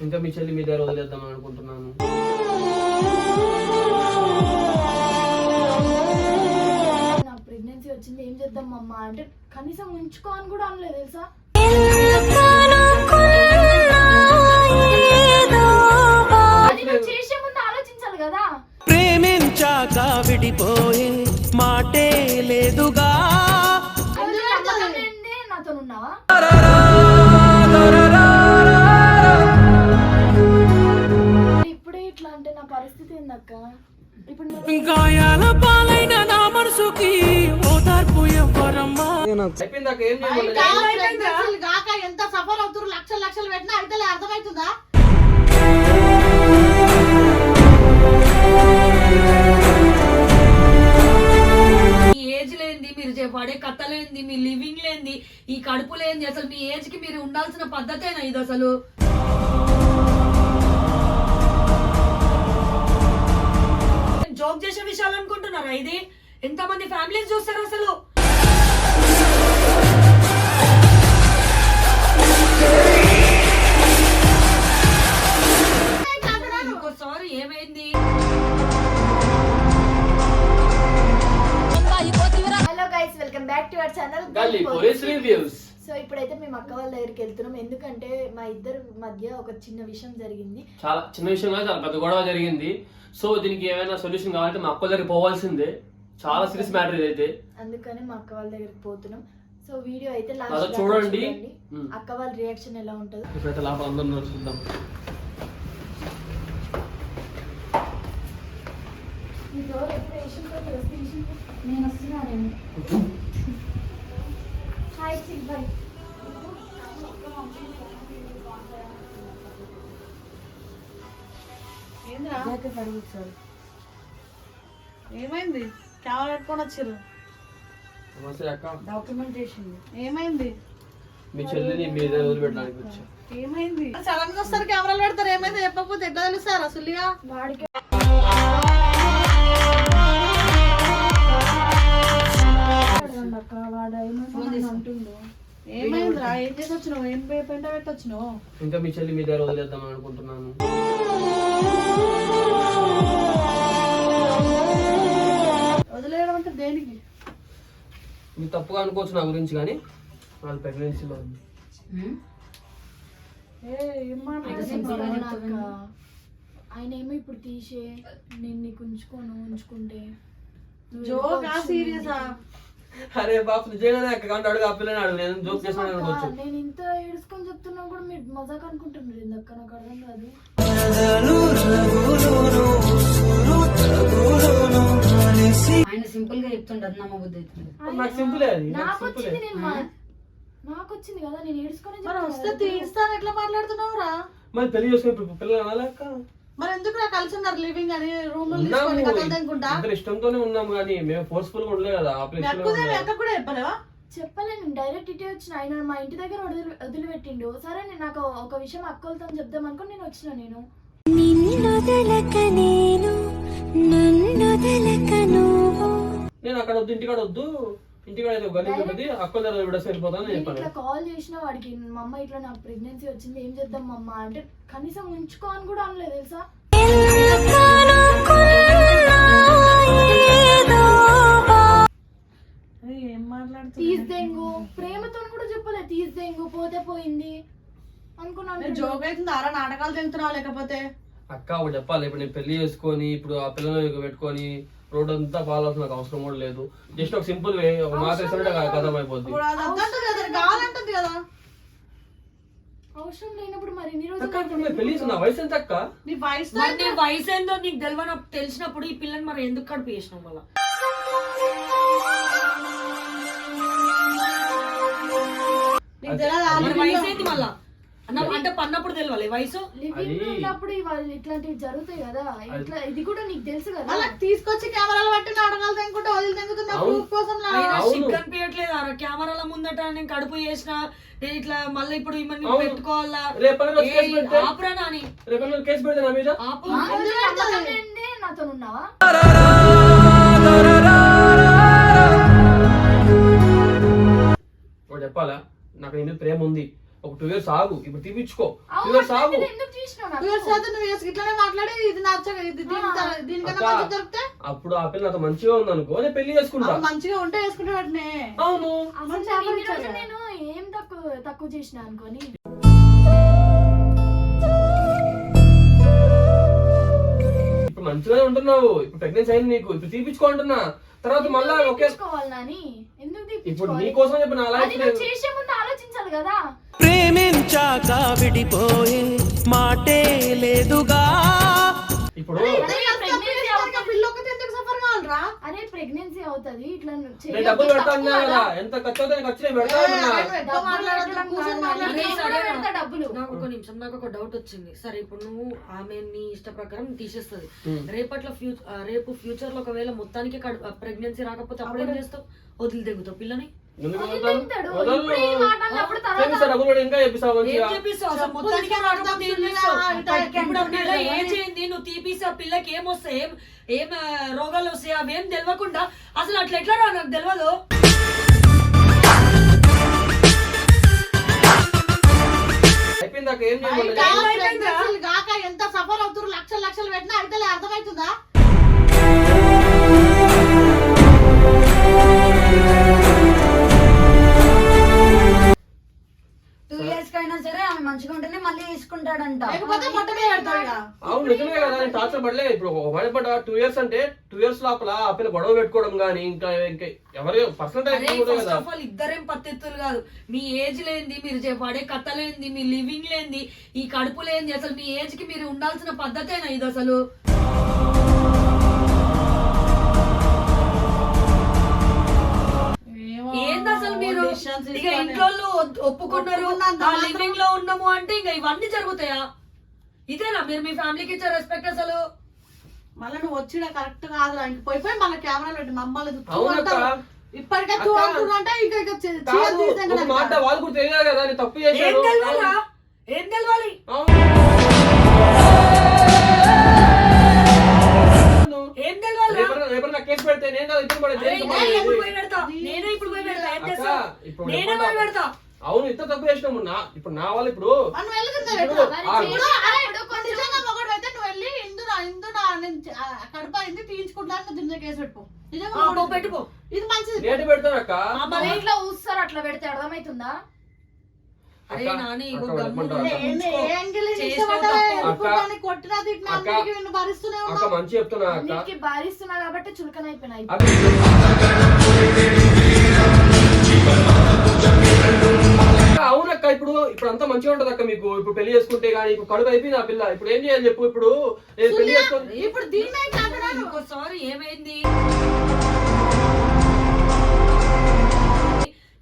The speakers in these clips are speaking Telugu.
ఇంకా మీ చెల్లి మీ దగ్గర వదిలేద్దాం అనుకుంటున్నాను. నా ప్రెగ్నెన్సీ వచ్చింది ఏం చేద్దాం అమ్మ అంటే కనీసం ఉంచుకో అని కూడా అనలేదు తెలుసా. చేసే ముందు ఆలోచించాలి కదా. ప్రేమించాక విడిపోయే మాటే లేదుగా. నాతో ఉన్నావా? ఇప్పుడే ఇట్లా అంటే నా పరిస్థితి ఏందక్క? ఇప్పుడు గాయాల పాలైన నా మనసుకి ఓదార్పు ఎవ్వరమ్మా. ఎంత సఫర్ అవుతారు, లక్షలు లక్షలు పెట్టినా అయితే అర్థమవుతుందా? ఏజ్ లేనిది మీరు పడే కథ లేనిది, మీ లివింగ్ లేనిది, ఈ కడుపు లేనిది, అసలు మీ ఏజ్ కి మీరు ఉండాల్సిన పద్ధతేనా ఇది? అసలు జోక్ చేసే విషయాలు అనుకుంటున్నారా ఇది? ఎంతమంది ఫ్యామిలీస్ చూస్తారు అసలు? ఇంకోసారి ఏమైంది? Hello guys, welcome back to our channel గల్లీ పోలీస్ రివ్యూస్. సో ఇప్పుడైతే మేము అక్క వాళ్ళ దగ్గరికి వెళ్తున్నాం, ఎందుకంటే మా ఇద్దరు మధ్య ఒక చిన్న విషయం జరిగింది. చాలా చిన్న విషయం కాదు, చాలా పెద్ద గొడవ జరిగింది. సో దీనికి ఏమైనా సొల్యూషన్ కావాలంటే మా అక్క దగ్గరికి పోవాల్సిందే. చాలా సీరియస్ మ్యాటర్ ఇదైతే. అందుకని మా అక్క వాళ్ళ దగ్గరికి పోతున్నాం. సో వీడియో అయితే లాస్ట్ చూడండి, అక్క వాళ్ళ రియాక్షన్ ఎలా ఉంటుందో. ఇప్పుడైతే లోపల అందరం చూద్దాం. నేను వస్తున్నాను. హాయ్ చిక్ బాయ్. ఏమైంది? కెమెరా పెట్టుకొని వచ్చారు. డాక్యుమెంటేషన్ ఏమైంది? మీ చెల్లిని మీ దగ్గర వదిలిపెట్టడానికి వచ్చా. ఏమైంది? సడన్ గా వస్తారు, కెమెరాలు పెడతారు. ఏమైంది చెప్పకపోతే ఎట్లా తెలుస్తారు అసలుగా? వాడికి ఏమైందిరా? ఏం చేసి వచ్చినావు? ఏం పెంట పెట్టొచ్చినావు? ఇంకా మీ చెల్లి మీ దగ్గర వదిలేద్దాం అనుకుంటున్నాను. వదిలేయడం అంటే దేనికి? మీరు తప్పుగా అనుకోవచ్చు నా గురించి, కానీ వాళ్ళు ప్రెగ్నెన్సీలో ఉంది. ఆయన ఏమో ఇప్పుడు తీసే నేను నీకు ఉంచుకుంటే జోకా సీరియసా? అరే బాబు నిజంగానే అక్క కాబట్టి అడుగు, ఆ పిల్లని అడుగు. నేను జోక్ చేస్తాను అనుకోవచ్చు. నేను ఇంత ఏడుచుకొని చెప్తున్నా కూడా మీరు మజాక్ అనుకుంటున్నారు ఇందక్క. నాకు అర్థం కాదు. ఆయన సింపుల్ గా చెప్తుంటారు, నమ్మబుద్ధి అవుతుంది. నాకు సింపులే అది. నాకు వచ్చింది కదా, నేను ఏడుచుకొని వస్తే తీస్తాను. ఎట్లా మాట్లాడుతున్నావురా? మరి పెళ్లి చేసుకుని పిల్లలు అనాలి అక్క. మరి ఎందుకు నా కలిసి ఉన్నారు లివింగ్ అని రూమ్ ఇష్టంతోనే ఉన్నాం, కానీ మేము ఫోర్స్ఫుల్ గా ఉండలే కదా. కూడా చెప్పలేవా? చెప్పలేను, డైరెక్ట్ ఇటే వచ్చిన. ఆయన మా ఇంటి దగ్గర వదిలిపెట్టిండు. సరే నేను నాకు ఒక విషయం అక్కలతో చెప్దాం అనుకుని నేను వచ్చిన. నేను అక్కడ వద్దు, ఇంటికాడ వద్దు, ఇంటికాడ గది అక్కల దగ్గర విడ సరిపోతాను ఇట్లా కాల్ చేసిన వాడికి, మా అమ్మ ఇట్లా నాకు ప్రెగ్నెన్సీ వచ్చింది ఏం చేద్దాం అమ్మ అంటే కనీసం ఉంచుకో అని కూడా అనలేదు తెలుసా. ఏం మాట్లాడుతుంది? తీసేంగు ప్రేమతో కూడా చెప్పలే. తీసేంగు పోతే పోయింది అనుకున్నాను. జోక్ అవుతుంది. ఆరా నాటకాలు తింటున్నావు లేకపోతే? అక్క ఒకటి చెప్పాలి, ఇప్పుడు నేను పెళ్లి చేసుకొని ఇప్పుడు ఆ పిల్లలు పెట్టుకొని రోడ్ అంతా పాలవుతుంది, నాకు అవసరం కూడా లేదు. జస్ట్ ఒక సింపుల్ వే, ఒక మాట ఇస్తుంటే కథం అయిపోద్ది. అవసరం లేనప్పుడు మరి ఎన్ని పెళ్లి నా వయసు ఎంత అక్క? నీ వయసు ఏందో నీకు తెలిసినప్పుడు ఈ పిల్లని మరి ఎందుకు కడుపు చేసినావు? మళ్ళా వయసు ఏంది మళ్ళా? అంటే పన్నప్పుడు తెలియాలి వయసు. ఉన్నప్పుడు ఇట్లాంటివి జరుగుతాయి కదా, ఇట్లా ఇది కూడా నీకు తెలుసు కదా. తీసుకొచ్చి కెమెరాలు పట్టి నాటకాలు తెంకుంటే వదిలి తెంగుతున్నా కనిపించట్లేదు. కెమెరాల ముందట నేను కడుపు చేసిన, నేను ఇట్లా మళ్ళీ ఇప్పుడు ఇవన్నీ పెట్టుకోవాలా? ఆపరా నాని, నాతో ఉన్నావా? చెప్పాలా, నాకు నీ ప్రేమ ఉంది, ఒక 2 years ఆగు, ఇప్పుడు తీపిచ్చుకో. 2 అవును, years ఆగు. అట్లయితే ఎందుకు చేసినావు నాకు? నువ్వు ఇట్లానే మాట్లాడి ఇది నచ్చగా దీనికన్నా అక్క, మంచి దొరికితే అప్పుడు ఆ పిల్ల నాతో మంచిగా ఉంది అనుకో, నేను పెళ్లి చేసుకుంటా. అవి మంచిగా ఉంటే వేసుకుంటే వాటినే. అవును. అసలు మంచి నేను ఆఫర్ ఇన్ని ఇచ్చారు రోజులు కదా. నేను ఏం తక్కువ చేసిన అనుకోని. ఇప్పుడు మంచిగానే ఉంటున్నావు, ఇప్పుడు ప్రెగ్నెన్సీ అయింది నీకు, ఇప్పుడు తీపిచ్చుకో అంటున్నా. తర్వాత మళ్ళా ఒకే తీసుకోవాలి నాని, ఎందుకు ఇప్పుడు తీపించుకోవాలి? నీ కోసం చెప్పి నా అది లైఫ్ నువ్వు చేసే ముందు ఆలోచించాలి కదా. ప్రేమించాక విడిపోయే మాటే లేదుగా. ఇప్పుడు పిల్ల ఒకటి ఎందుకు సఫర్ కావాలరా? అరే ప్రెగ్నెన్సీ అవుతుంది ఇట్లా నేను డబ్బులు పెడతా అన్నా కదా, ఎంత ఖర్చు అవుతుంది ఖర్చు నేను పెడతా అంటున్నా. ఎక్కువ మాట్లాడొద్దు, కూర్చొని మాట్లాడు. అరే, సరే రా. పెడతా డబ్బులు. నాకు ఒక నిమిషం, నాకు ఒక డౌట్ వచ్చింది. సరే ఇప్పుడు నువ్వు ఆమె నీ ఇష్ట ప్రకారం తీసేస్తుంది. Hmm. రేపు ఫ్యూచర్ లో ఒకవేళ మొత్తానికి ప్రెగ్నెన్సీ రాకపోతే అప్పుడు ఏం చేస్తావు? వదిలి తెగుతావు పిల్లని? ఎందుకు వదిలేస్తాడు. వదలను? ఇప్పుడు ఈ మాట అన్నప్పుడు తర్వాత చేపిస్తా, డబ్బులు పెట్టి ఇంకా చెప్పిస్తావు ఏం మంచిగా. చెప్పిస్తావు? అసలు మొత్తానికి రాకపోతే ఏం చేస్తావు? ఇప్పుడు ఆ పిల్ల ఏజ్ అయింది, నువ్వు తీపిస్తే ఆ పిల్లకి ఏమొస్తాయి, ఏం రోగాలు వస్తాయి అవేం తెలియకుండా అసలు అట్లా ఎట్లా రా? నాకు తెలియదు. అయిపోయింది, నాకు ఏం బయట చేయమని. ప్రెగ్నెన్సీలు కాక ఎంత సఫర్ అవుతారు, లక్షలు పెట్టినా అయితే అర్థమవుతుందా? 2 years కైనా సరే ఆమె మంచిగా ఉంటేనే మళ్ళీ తీసుకుంటాడంట. లేకపోతే మొట్టమే పెడతాడు ఇక. అవును నిజమే కదా, నేను టార్చర్ పడలే. ఇప్పుడు ఒక మైన పడ్డ 2 years అంటే 2 years లోపల ఆ పిల్ల గొడవ పెట్టుకోవడం కానీ ఇంకా ఎవరి పర్సనల్ అరే టైం ఫస్ట్ కదా. ఆఫ్ ఆల్ ఇద్దరేం పత్తెత్తులు కాదు. మీ ఏజ్ లేంది, మీరు పడే కథలేంది, మీ లివింగ్ లేంది, ఈ కడుపు లేంది, అసలు మీ ఏజ్ కి మీరు ఉండాల్సిన పద్ధతేనా ఇది అసలు? ఏంది అసలు మీరు ఇక ఇంట్లో ఒప్పుకున్నారు, లివింగ్ లో ఉన్నాము అంటే ఇంకా ఇవన్నీ జరుగుతాయా? ఇదేనా మీరు మీ ఫ్యామిలీకి ఇచ్చే రెస్పెక్ట్ అసలు? మళ్ళీ నువ్వు వచ్చిన కరెక్ట్ కాదు, ఇంక పోయి మళ్ళీ కెమెరాలు పెట్టి మమ్మల్ని అవునక్క. ఇప్పటికే అక్క. చూడాలంటే ఇంకా కాదు, ఒక మాట వాళ్ళు కూడా తెలియదు కదా, నేను తప్పు ఏం చేశాను. తెలవాలా? ఏం తెలవాలి? అవును. ఏం తెలవాలా? రేపటి నాకు కేసు పెడితే నేను కదా ఇద్దరు పడేది. అరే, నేనే ఇప్పుడు పోయి పెడతా. నేనే ఇప్పుడు పోయి పెడతా. ఏం చేస్తావు? ఇప్పుడు నేనే పోయి పెడతా. అవును ఇద్దరు తప్పు చేసినాము. ఇప్పుడు నా వాళ్ళు ఇప్పుడు మనం వెళ్తుందా ఇప్పుడు మరి ఆగు. చేసినప్పుడు నిజంగా మొగడు అయితే నువ్వు వెళ్ళి ఇందు కడుపు అయింది తీయించుకుంటాను దీని మీద కేసు పెట్టుకో. నిజంగా ఆ, పో, మొగడు. పెట్టుకో. ఇది మంచిది. నేటి పెడతానక్క. ఆ, మరి ఇట్లా ఊస్తారు అట్లా పెడితే అర్థమవుతుందా? అరే అక్క, నాని ఇగో అక్క గమ్మున వెళ్ళమంటావా? ఏంది, ఏ యాంగిల్ ఇది చేసిన ఇష్టపడ్డా? తప్పు. ఇప్పుడు దాన్ని కొట్టినా తిట్టినా అక్క. అన్నిటికీ నిన్ను భరిస్తూనే అక్క ఉన్నావు. మంచి చెప్తున్నా అక్క. అన్నిటికీ భారిస్తున్నా కాబట్టి చులకనైపోయినాయి. అవునక్క, ఇప్పుడు అంతా మంచిగా ఉంటది అక్క. మీకు ఇప్పుడు పెళ్లి చేసుకుంటే గానీ ఇప్పుడు కడుపు అయిపోయింది ఆ పిల్ల. ఇప్పుడు ఏం చేయాలి చెప్పు? ఇప్పుడు నేను పెళ్లి చేసుకుంటే ఇప్పుడు దీన్ని ఏంటి అంటున్నాను? ఇంకోసారి ఏమైంది?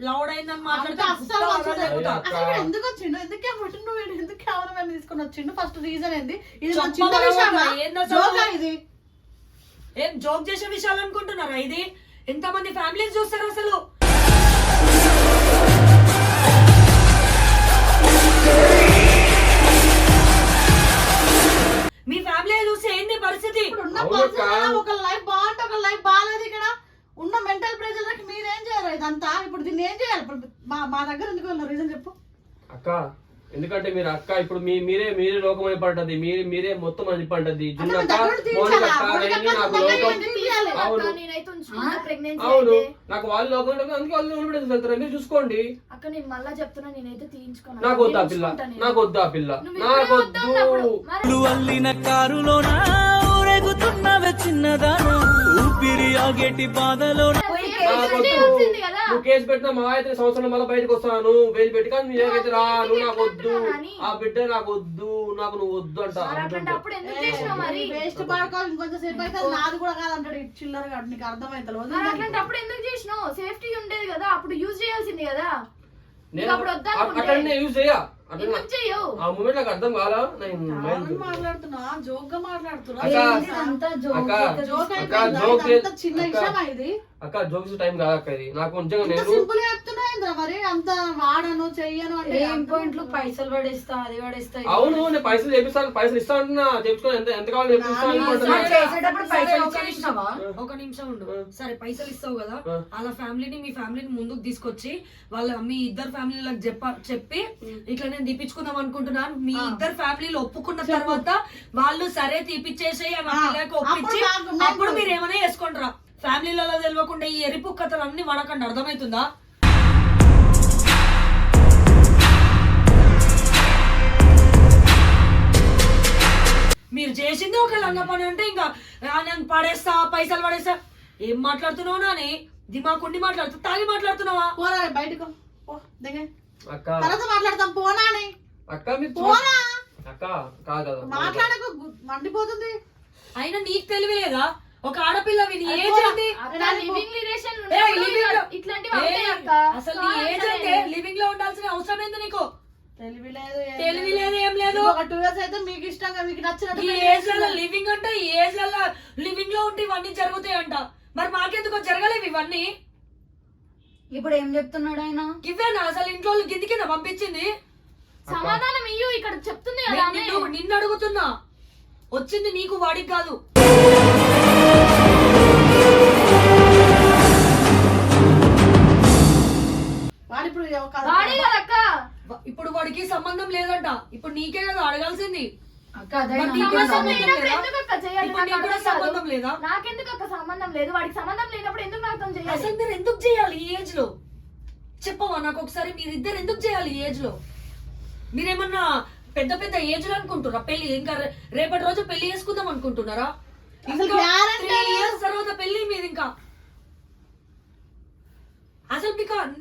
లౌడ్ అయిందని మాట్లాడితే అస్సలు గుత్తా అవసరం లేదు. వదలదు. అసలు వీడు ఎందుకు వచ్చిండు? ఎందుకే పుట్టిండు? వీడు ఎందుకు కెమెరామెన్ తీసుకొని వచ్చిండు? ఫస్ట్ రీజన్ ఏంది? ఇది మన చెప్పు చిన్న మరి విషయమా? ఏంది అసలు? జోకా ఇది? ఏం జోక్ చేసే విషయాలు అనుకుంటున్నారా ఇది? ఎంతమంది ఫ్యామిలీస్ చూస్తారు అసలు? మీ ఫ్యామిలీ చూస్తే ఏంది పరిస్థితి? ఇప్పుడు ఉన్న అవునక్క. పర్సన్ ఒక లైఫ్ బాగుంటే ఒక లైఫ్ బాగాలేదు. ఇక్కడ ఉన్న మెంటల్ ప్రెజర్లకి మీరేం చేయాలి? ఇదంతా ఇప్పుడు దీన్ని ఏం చేయాలి? ఇప్పుడు మా దగ్గర ఎందుకు వెళ్ళిన రీజన్ చెప్పు. అక్క ఎందుకంటే మీరు అక్క ఇప్పుడు మీరే లోకమై పడ్డది. మీరే మొత్తం అని పడ్డది. అంటే మీ జున్నక్క, దగ్గర తీర్చాలా? మౌనిక అక్క, మౌనిక రేణి అక్క నాకు దగ్గర లోకం. ఏంటి? తీయాలి. అవును. అక్క, నేనైతే ఉంచుకున్నా ప్రెగ్నెన్సీ అవును అయితే. నాకు వాళ్ళు లోకం ఉంటుంది, అందుకే వాళ్ళు వదిలిపెట్టేసి వెళ్తారు. మీరు చూసుకోండి. అక్క నేను మళ్ళా చెప్తున్నా, నేనైతే తీయించుకోను. నాకు వద్దు ఆ నేను పిల్ల, ఉంచుకుంటా నేను. నాకు వద్దు ఆ పిల్ల, నువ్వు నాకు ఇప్పుడే వద్దన్నప్పుడు వద్దు. మరి నువ్వు అల్లిన కారులోన ఊరేగుతున్నవే చిన్నదాన ఊపిరి ఆగేటి బాధలోన నాకు కేసు వద్దు. వచ్చింది కదా. నువ్వు కేసు పెట్టినా మా అయితే సంవత్సరం మళ్ళీ బయటకు వస్తాను వేలు పెట్టి. కానీ మీ దగ్గర రాను, నాకు వద్దు ఆ బిడ్డ, నాకు వద్దు, నాకు నువ్వు వద్దు అంట. మరి అట్లాంటప్పుడు ఎందుకు చేసినావు మరి? వేస్ట్ పడుకో, ఇంకొంచెం సేపు అయితే అది నాది కూడా కాదంటాడు. ఈ చిల్లర కాదు, నీకు అర్థమైతలేదు. మరి అట్లాంటప్పుడు ఎందుకు చేసినావు? సేఫ్టీ ఉండేది కదా, అప్పుడు యూజ్ చేయాల్సింది కదా. నేను నీకు అప్పుడు వద్దనుకుంటే అట్లనే యూజ్ చేయ. అట్లా ఎందుకు చెయ్యవు? ఆ మూమెంట్ నాకు అర్థం కాలా. నేను కావాలని మాట్లాడుతున్నా, జోక్ గా మాట్లాడుతున్నా. అక్క, అంతా అక్క, జోక్ అక్క, అయిపోయిందా? జోక్ ఇదంతా చిన్న అక్క, విషయమా ఇది? అక్క జోక్స్ టైం కాదు అక్క ఇది. నాకు నిజంగా ఇంత నేను సింపుల్ గా చెప్తున్నా ఏమైందిరా మరి అంత వాడను చెయ్యను అంటే ఏం పాయింట్లు పైసలు పడేస్తా అది పడేస్తా ఇది అవును పడేస్తా. నేను పైసలు చేపిస్తాను, పైసలు ఇస్తా అంటున్నా, చేపించుకొని ఎంత కావాలి చేపిస్తాను మరి అనుకుంటున్నా. చేసేటప్పుడు సరే, పైసలు ఒక ఇచ్చేసినావా? ఒక నిమిషం ఉండు. సరే పైసలు ఇస్తావు కదా, ఆ. అలా ఫ్యామిలీని మీ ఫ్యామిలీని ముందుకు తీసుకొచ్చి మీ ఇద్దరు ఫ్యామిలీలకు చెప్పి ఇట్లా నేను తీపించుకుందాం అనుకుంటున్నాను. మీ ఇద్దరు ఫ్యామిలీలు ఒప్పుకున్న తర్వాత వాళ్ళు సరే తీపిచ్చేసి ఒప్పించి అప్పుడు మీరు ఏమైనా వేసుకుంటారా? ఫ్యామిలీలలో తెలియకుండా ఈ ఎరిపు కథలు అన్ని వాడకండి, అర్థమవుతుందా? మీరు చేసింది ఒక లంగ పని అంటే ఇంకా నేను పడేస్తా పైసలు పడేస్తా ఏం మాట్లాడుతున్నావు నాని? దిమాకుండి మాట్లాడుతూ తాగి మాట్లాడుతున్నావా? పోరా బయటకు పో, దిగే. అక్క తర్వాత మాట్లాడతాం పోనా అని. అక్క మీరు పోరా అక్క కాదు కదా మాట్లాడకు మండిపోతుంది. అయినా నీకు తెలియలేదా? ఒక ఆడపిల్ల ఏజ్ ఏంది? లివింగ్ రిలేషన్ ఏయ్, living లో- ఇట్లాంటివి ఏయ్, అవుతాయి అక్క. అసలు నీ ఏజ్ అంటే లివింగ్ లో ఉండాల్సిన అవసరం ఏంది నీకు? తెలివి లేదు తెలివి లేదు ఏం లేదు. ఒక 2 years అయితే మీకు ఇష్టంగా మీకు నచ్చినట్టు ఈ పెళ్లి ఏజ్ లలో చేసుకుంటారు. లివింగ్ అంటే ఈ ఏజ్ లలో లివింగ్ లో ఉంటే ఇవన్నీ జరుగుతాయి అంట. మరి మాకెందుకో జరగలేవు ఇవన్నీ. ఇప్పుడు ఏం చెప్తున్నాడు ఆయన? ఇవేనా అసలు ఇంట్లో గిద్ది కింద పంపించింది? సమాధానం ఇయ్యు, ఇక్కడ చెప్తుంది కదా ఆమె. నిన్ను అడుగుతున్నా, వచ్చింది నీకు వాడికి కాదు. వాడు ఇప్పుడు వాడే కదా అక్క. ఇప్పుడు వాడికి సంబంధం లేదంట, ఇప్పుడు నీకే కదా అడగాల్సింది. అక్క అదే మరి నాకు నీకు సంబంధం సంబంధం సంబంధం లేనప్పుడు లేదా? ఎందుకు అక్క చేయాలి? ఇప్పుడు నీకు కూడా సంబంధం లేదా? నాకెందుకు అక్క సంబంధం లేదు? వాడికి సంబంధం లేనప్పుడు ఎందుకు నాతో చేయాలి? అసలు మీరు ఎందుకు చేయాలి ఈ ఏజ్ లో? చెప్పవా నాకు ఒకసారి, మీరిద్దరు ఎందుకు చేయాలి ఈ ఏజ్ లో? మీరేమన్నా పెద్ద పెద్ద ఏజ్ లో అనుకుంటున్నారా పెళ్లి? ఇంకా రేపటి రోజు పెళ్లి చేసుకుందాం అనుకుంటున్నారా? అసలు ఇంకా guarantee 3 years తర్వాత పెళ్లి మీది. ఇంకా అసలు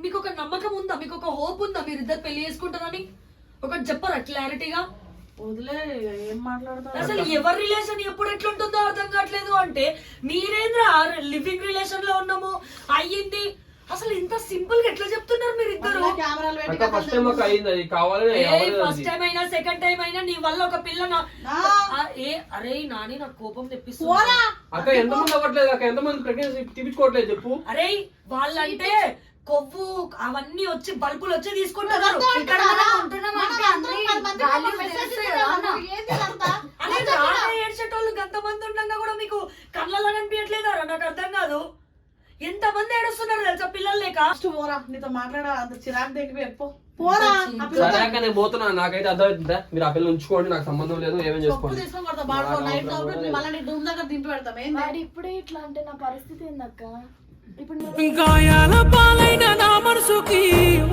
మీకు ఒక నమ్మకం ఉందా? మీకు ఒక హోప్ ఉందా మీరిద్దరు పెళ్లి చేసుకుంటారని? ఒకటి చెప్పరా క్లారిటీగా? వదిలే ఏం మాట్లాడతావు? అసలు ఎవరి రిలేషన్ ఎప్పుడు ఎట్లుంటుందో అర్థం కావట్లేదు. అంటే మీరేంద్రా లివింగ్ రిలేషన్ లో ఉన్నాము అయ్యింది, అసలు ఇంత సింపుల్ గా ఎట్లా చెప్తున్నారు మీరు ఇద్దరు? కెమెరాలు పెట్టి అక్క ఫస్ట్ టైం అక్క అయింది, అది కావాలని ఫస్ట్ టైం అయినా సెకండ్ టైం అయినా నీ వల్ల ఒక పిల్ల అరే నాని నాకు కోపం తెప్పిస్తుంది. పోరా అక్క ఎంతమంది అవ్వట్లేదు అక్క, ఎంతమంది ప్రెగ్నెన్సీ తీపించుకోవట్లేదు చెప్పు. అరే వాళ్ళంటే కొవ్వు అవన్నీ వచ్చి బల్బులు వచ్చి తీసుకుంటున్నారు. ఇక్కడ మనం ఉంటున్నాం అంటే అన్ని values తెలుస్తాయి కదా అన్న. అదే రాగా ఏడ్చేటోళ్ళు గంతమంది ఉండగా కూడా మీకు కళ్ళలో కనిపించట్లేదారా? నాకు అర్థం కాదు. ఎంత మంది ఏడుస్తున్నారు తెలుసా పిల్లలు లేక. ఫస్ట్ పోరా, నీతో మాట్లాడ అంత చిరాకు దగ్గర పోరా. ఆ పిల్ల సరే అక్క నేను పోతున్నా, నాకైతే అర్థమవుతుందా? మీరు ఆ పిల్లలు ఉంచుకోండి, నాకు సంబంధం లేదు, ఏమేం తప్పు చేసుకోండి. తీసుకొని కొడతా బాడుకో నైట్ కాబట్టి మళ్ళీ నీ రూమ్ దగ్గర దింపి పెడతాం. ఏంది వాడు ఇప్పుడే ఇట్లా అంటే నా పరిస్థితి ఏందక్క? ఇప్పుడు నేను- గాయాల పాలైన నా మనసుకి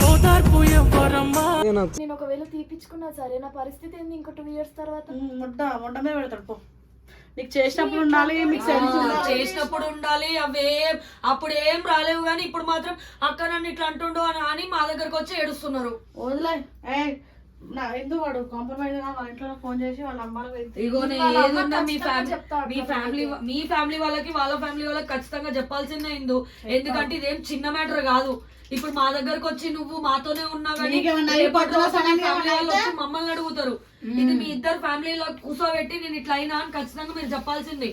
ఓదార్పు ఎవ్వరమ్మా. నేను ఒకవేళ తీపిచ్చుకున్నా సరే, నా పరిస్థితి ఏంది ఇంకో 2 years తర్వాత? వంటమే పెడతాడు పో. నీకు చేసినప్పుడు ఉండాలి, మీకు సెన్స్ ఉండాలి. చేసినప్పుడు ఉండాలి. అప్పుడు ఏం రాలేవు గానీ ఇప్పుడు మాత్రం అక్క నన్ను ఇట్లా అంటుండు అని మా దగ్గరకు వచ్చి ఏడుస్తున్నారు. వదిలే నా ఎందుకు వాడు కాంప్రమైజ్ వాళ్ళ ఇంట్లో ఫోన్ చేసి వాళ్ళ అమ్మాయికి ఇగో వాళ్ళ ఏదున్నా అమ్మ మీ ఖచ్చితంగా చెప్తాడు మీ ఫ్యామిలీ వాళ్ళకి వాళ్ళ ఫ్యామిలీ వాళ్ళకి ఖచ్చితంగా చెప్పాల్సిందే ఇందు. ఎందుకంటే ఇదేం చిన్న మ్యాటర్ కాదు. ఇప్పుడు మా దగ్గరకు వచ్చి నువ్వు మాతోనే ఉన్నా కానీ నీకేమన్నా రేపటి రోజు అయిపోతుందా? మీ ఫ్యామిలీ వాళ్ళు వచ్చి మమ్మల్ని అడుగుతారు. ఇది మీ ఇద్దరు ఫ్యామిలీలో కూర్చోబెట్టి నేను ఇట్లా అయినా అని ఖచ్చితంగా మీరు చెప్పాల్సింది.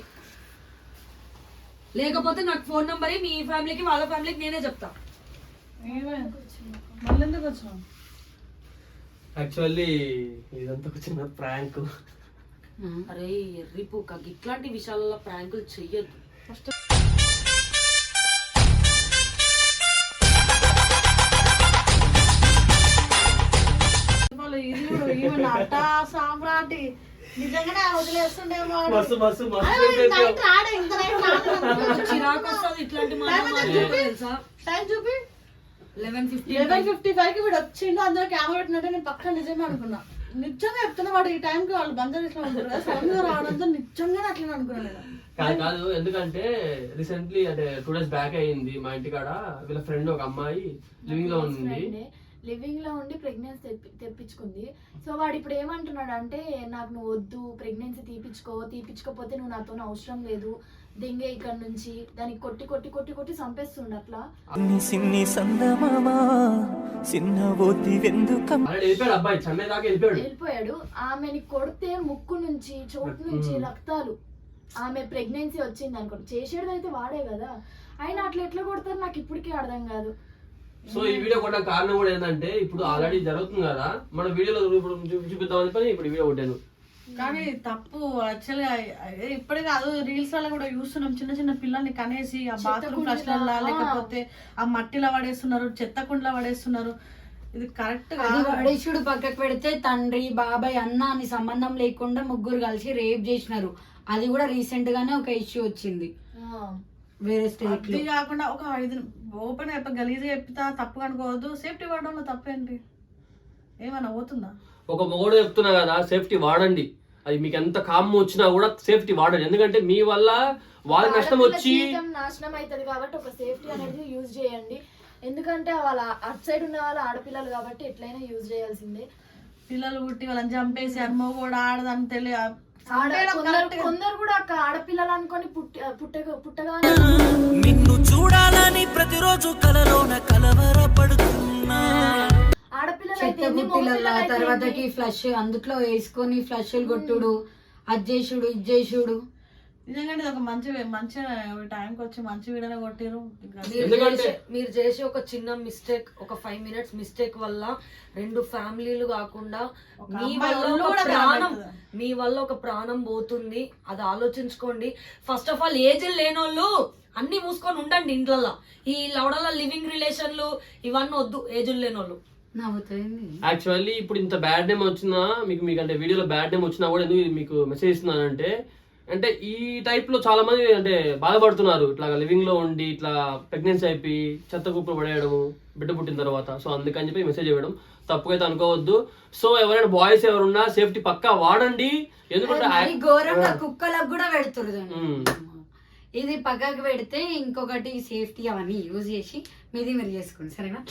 లేకపోతే నాకు ఫోన్ నంబర్ మీ ఫ్యామిలీకి వాళ్ళ ఫ్యామిలీకి నేనే చెప్తా. మళ్ళీ ఎందుకు వచ్చినావు? యాక్చువల్లీ ఇదంతా ఒక చిన్న ప్రాంక్. అరే ఎర్రిపు ఇట్లాంటి విషయాలలో ప్రాంకులు చెయ్యొద్దు. అట్టా సామ్రాటి నిజంగానే వదిలేస్తుండేమో. మస్తు మస్తు మస్తు నైట్ రాడే ఇంత నైట్ రాడు. చిరాకు వస్తుంది ఇట్లాంటి మాటలు తెలుసా? టైం చూపి 11:50. 11:55 కి వీడు వచ్చిండు, అందులో కెమెరా పెట్టినట్టే నేను పక్కన నిజమే అనుకున్నా. నిజంగా చెప్తున్నా వాడు ఈ టైంకి వాళ్ళు బందర్ ఉంటారు సడన్ గా రావడంతో నిజంగానే అట్లా అనుకున్నాను నేను. కాదు ఎందుకంటే రీసెంట్లీ అంటే 2 days బ్యాక్ అయింది మా ఇంటికాడ వీళ్ళ ఫ్రెండ్ ఒక అమ్మాయి లివింగ్ లో ఉంది. లివింగ్ లో ఉండి ప్రెగ్నెన్సీ తెప్పించుకుంది. సో వాడు ఇప్పుడు ఏమంటున్నాడు అంటే, నాకు నువ్వు వద్దు, ప్రెగ్నెన్సీ తీపించుకోపోతే నువ్వు నాతో అవసరం లేదు, దెంగే ఇక్కడ నుంచి, దానికి కొట్టి కొట్టి కొట్టి కొట్టి చంపేస్తుండ. అట్లా సిన్ని సందమామా సిన్నవోతి వెందుకం అలా వెళ్ళిపోయాడు అబ్బాయి, చెన్నై దాకా వెళ్ళిపోయాడు. ఆమెని కొడితే ముక్కు నుంచి చోటు నుంచి రక్తాలు. ఆమె ప్రెగ్నెన్సీ వచ్చింది అనుకోండి, చేసేది అయితే వాడే కదా. ఆయన అట్లా ఎట్లా కొడతారు నాకు ఇప్పటికీ అర్థం కాదు. సో ఈ వీడియో కూడా కారణం కూడా ఏంటంటే ఇప్పుడు ఆల్రెడీ జరుగుతుంది కదా, మన వీడియోలో ఇప్పుడు చూపిద్దామని పని ఇప్పుడు వీడియో కొట్టాను. కానీ తప్పు యాక్చువల్గా ఇప్పుడే కాదు, రీల్స్ వల్ల కూడా చూస్తున్నాం. చిన్న చిన్న పిల్లల్ని కనేసి ఆ బాత్రూమ్ ఫ్లష్లల్లా లేకపోతే ఆ మట్టిలో పడేస్తున్నారు, చెత్త కుండలో పడేస్తున్నారు. ఇది కరెక్ట్ అది పడేసుడు పక్కకు పెడితే తండ్రి బాబాయ్ అన్న అని సంబంధం లేకుండా ముగ్గురు కలిసి రేప్ చేసినారు. అది కూడా రీసెంట్ గానే ఒక ఇష్యూ వచ్చింది వేరే స్టేట్ లో. ఇది కాకుండా ఒక 5 ఓపెన్ గలీజ్ చెప్తా తప్పు అనుకోవద్దు. సేఫ్టీ వాడడంలో తప్పేంటి? ఏమన్నా పోతుందా? ఒక మొగోడు చెప్తున్నా కదా, సేఫ్టీ వాడండి. అది మీకు ఎంత కామ్ వచ్చినా కూడా సేఫ్టీ వాడండి. ఎందుకంటే మీ వల్ల వాళ్ళకి నష్టం వచ్చి నాశనం అవుతుంది కాబట్టి ఒక సేఫ్టీ అనేది యూజ్ చేయండి. ఎందుకంటే వాళ్ళ అటు సైడ్ ఉన్న వాళ్ళ ఆడపిల్లలు కాబట్టి ఎట్లయినా యూజ్ చేయాల్సిందే. పిల్లలు పుట్టి వాళ్ళని చంపేసి అమ్మో కూడా ఆడదని కొందరు కూడా ఆడపిల్లలు అనుకొని పుట్టగానే నిన్ను చూడాలని ప్రతిరోజు కలలోన కలవరపడుతున్నా. ఆడపిల్లలు చెత్త బుట్టిలల్లా తర్వాతకి ఫ్లష్ అందుట్లో వేసుకొని ఫ్లష్లు కొట్టుడు, అది చేసుడు ఇది చేసుడు. నిజంగా ఇది ఒక మంచి టైంకి వచ్చి మంచి వీడియోనే కొట్టిరు. మీరు చేసే ఒక చిన్న మిస్టేక్, ఒక 5 minutes మిస్టేక్ వల్ల 2 ఫ్యామిలీలు కాకుండా మీ వల్ల ఒక ప్రాణం పోతుంది. అది ఆలోచించుకోండి. ఫస్ట్ ఆఫ్ ఆల్ ఏజ్ లేనోళ్ళు అన్ని మూసుకొని ఉండండి ఇంట్లో. ఈ లవడల లివింగ్ రిలేషన్లు ఇవన్నీ వద్దు ఏజ్ లేనోళ్ళు. యాక్చువల్లీ ఇప్పుడు ఇంత బ్యాడ్ నేమ్ వచ్చినా మీకంటే వీడియోలో బ్యాడ్ నేమ్ వచ్చినా కూడా ఎందుకు మీకు మెసేజ్ ఇస్తున్నానంటే, అంటే ఈ టైప్ లో చాలా మంది అంటే బాధపడుతున్నారు. ఇట్లా లివింగ్ లో ఉండి ఇట్లా ప్రెగ్నెన్సీ అయిపోయి చెత్త కుప్పలు పడేయడము బిడ్డ పుట్టిన తర్వాత. సో అందుకని చెప్పి మెసేజ్ ఇవ్వడం తప్పుకైతే అనుకోవద్దు. సో ఎవరైనా బాయ్స్ ఎవరున్నా సేఫ్టీ పక్కా వాడండి. ఎందుకంటే ఘోరంగా కుక్కలకు కూడా పెడుతురు. ఇది పక్కకు పెడితే ఇంకొకటి సేఫ్టీ అవన్నీ యూజ్ చేసి మీది మీరు చేసుకోండి, సరేనా?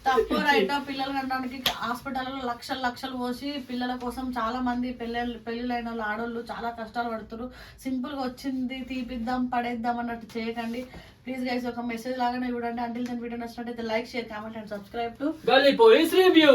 తప్పు రైటో పిల్లలు కనడానికి హాస్పిటల్లో లక్షలు పోసి పిల్లల కోసం చాలా మంది పెళ్ళిళ్ళైన వాళ్ళు ఆడోళ్ళు చాలా కష్టాలు పడుతున్నారు. సింపుల్ గా వచ్చింది తీపిద్దాం పడేద్దాం అన్నట్టు చేయకండి ప్లీజ్ గైస్. ఒక మెసేజ్ లాగానే చూడండి. అంటిల్ దెన్ వీడియో నచ్చినట్టయితే like share comment and subscribe to గల్లీ పోలీస్ రివ్యూ.